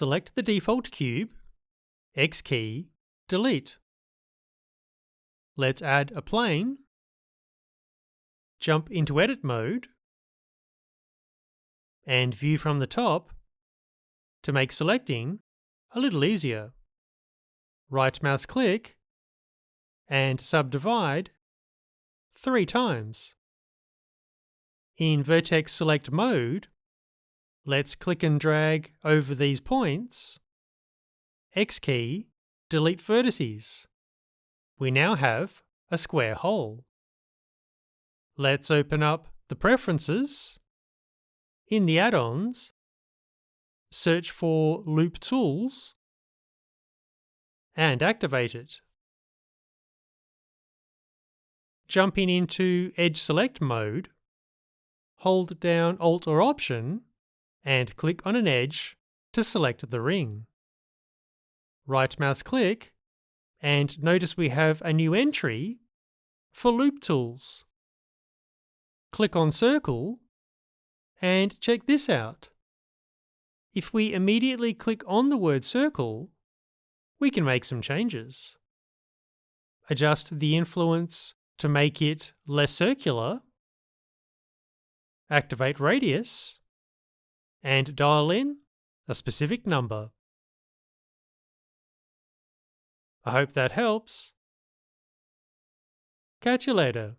select the default cube, X key, delete. Let's add a plane, jump into edit mode, and view from the top to make selecting a little easier. Right mouse click and subdivide 3 times. In vertex select mode, let's click and drag over these points, X key, delete vertices. We now have a square hole. Let's open up the preferences. In the add-ons, search for LoopTools and activate it. Jumping into Edge Select mode, hold down Alt or Option and click on an edge to select the ring. Right mouse click and notice we have a new entry for LoopTools. Click on Circle and check this out. If we immediately click on the word circle, we can make some changes. Adjust the influence to make it less circular, activate radius, and dial in a specific number. I hope that helps. Catch you later.